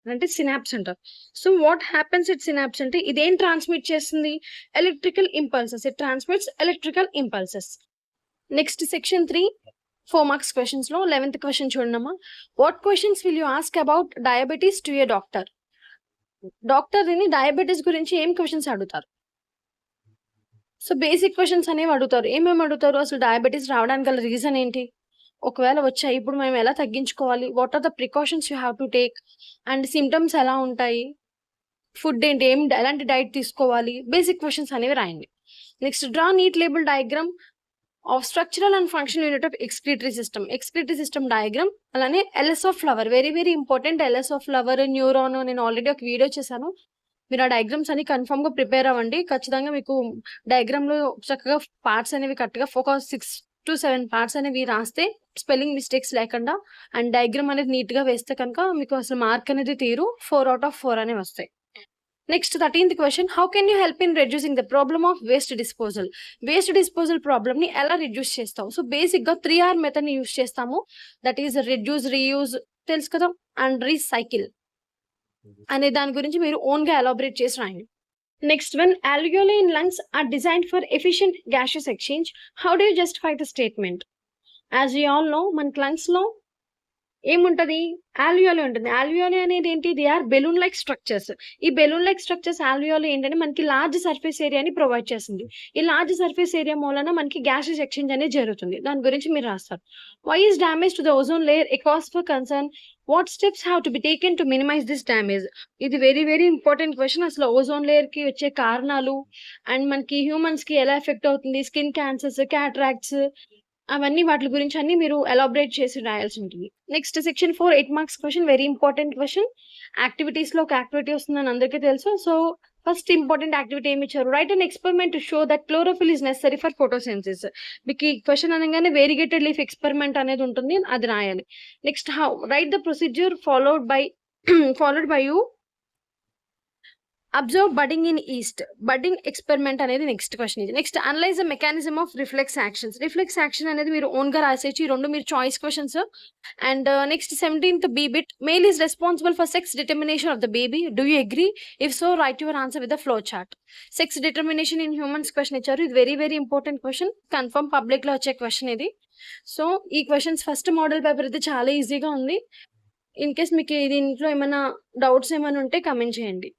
అంటే సినాప్స్ అంటారు. So what happens at synapse అంటే ఇదేం ట్రాన్స్మిట్ చేస్తుంది? Electrical impulses. It transmits electrical impulses. Next section 3 4 marks questions లో 11th క్వెషన్ చూడండమ్మా. What questions will you ask about diabetes to A doctor? Doctor ని diabetes గురించి ఏం questions అడుగుతారు? So basic questions అనేవి అడుగుతారు. ఏమేమి అడుగుతారు? అసలు డయాబెటీస్ రావడానికి గల రీజన్ ఏంటి? ఒకవేళ వచ్చాయి ఇప్పుడు మేము ఎలా తగ్గించుకోవాలి? What are the precautions you have to take? And symptoms ఎలా ఉంటాయి? ఫుడ్ ఏంటి? ఎలాంటి డైట్ తీసుకోవాలి? బేసిక్ క్వెషన్స్ అనేవి రాయండి. Next draw neat label diagram of structural and functional unit of excretory system. Excretory system diagram, అలానే LS of flower. Very very important. LS of flower, neuron నేను already ఒక video చేశాను. మీరు ఆ diagrams అన్ని confirm గా ప్రిపేర్ అవ్వండి. ఖచ్చితంగా మీకు డయాగ్రామ్ లో చక్కగా పార్ట్స్ అనేవి కరెక్ట్గా ఒక 6 to 7 పార్ట్స్ అనేవి రాస్తే స్పెల్లింగ్ మిస్టేక్స్ లేకుండా అండ్ డయాగ్రామ్ అనేది నీట్ గా వేస్తే కనుక మీకు అసలు మార్క్ అనేది తీరు 4 out of 4 అనేవి వస్తాయి. Next 13th question, how can you help in reducing the problem of waste disposal? Waste disposal problem ని ఎలా రిడ్యూస్ చేస్తాం? సో బేసిక్ గా 3R మెథడ్ ని యూస్ చేస్తాము. దట్ ఈస్ రిడ్యూస్, రీయూజ్ తెలుసు కదా, అండ్ రీసైకిల్ అనే దాని గురించి మీరు ఓన్ గా ఎలాబరేట్ చేసి రాయండి. Next one, alveoli in lungs are designed for efficient gaseous exchange. How do you justify the statement? As we all know, మన లంగ్స్ లో ఏముంటది? ఆల్వియోలి ఉంటుంది. ఆల్వియోలి అనేది ఏంటి? They are balloon like structures. ఈ బెలూన్ లైక్ స్ట్రక్చర్స్ ఆల్వియోలి ఏంటంటే మనకి large surface ఏరియాని ప్రొవైడ్ చేస్తుంది. ఈ లార్జ్ సర్ఫేస్ ఏరియా మూలన మనకి గ్యాసెస్ ఎక్స్చేంజ్ అనేది జరుగుతుంది. దాని గురించి మీరు రాస్తారు. Why is damage to the ozone layer a cause for concern? What steps have to be taken to minimise this damage? ఇది వెరీ వెరీ ఇంపార్టెంట్ క్వశ్చన్. అసలు ఓజోన్ లేయర్ కి వచ్చే కారణాలు అండ్ మనకి హ్యూమన్స్ కి ఎలా ఎఫెక్ట్ అవుతుంది, స్కిన్ క్యాన్సర్స్, క్యాటరాక్ట్స్, అవన్నీ వాటి గురించి అన్ని మీరు ఎలాబరేట్ చేసి రాయాల్సి ఉంటుంది. Next section 4 8 marks question, very important question. Activities లో ఒక యాక్టివిటీ వస్తుందని అందరికీ తెలుసు. సో ఫస్ట్ ఇంపార్టెంట్ యాక్టివిటీ ఏమి ఇచ్చారు? Write an experiment to show that chlorophyll is necessary for photosynthesis. మీకు ఈ క్వశ్చన్ అనగానే వేరిగేటెడ్ లీఫ్ ఎక్స్పెరిమెంట్ అనేది ఉంటుంది, అది రాయాలి. Next how write the procedure followed by you observe budding in yeast. Budding experiment అనేది నెక్స్ట్ క్వశ్చన్ ఇది. Next analyse the mechanism of reflex actions. Reflex action అనేది మీరు ఓన్ గా రాసేసి, ఈ రెండు మీరు choice questions. And next 17th b bit, male is responsible for sex determination of the baby. Do you agree? If so write your answer with the flow chart. Sex determination in humans question ఇచ్చారు. ఇది very very important question. Confirm public లో వచ్చే question ఇది. So ఈ questions first model paper అయితే చాలా ఈజీగా ఉంది. ఇన్ కేస్ మీకు దీంట్లో ఏమైనా డౌట్స్ ఏమైనా ఉంటే కమెంట్ చేయండి.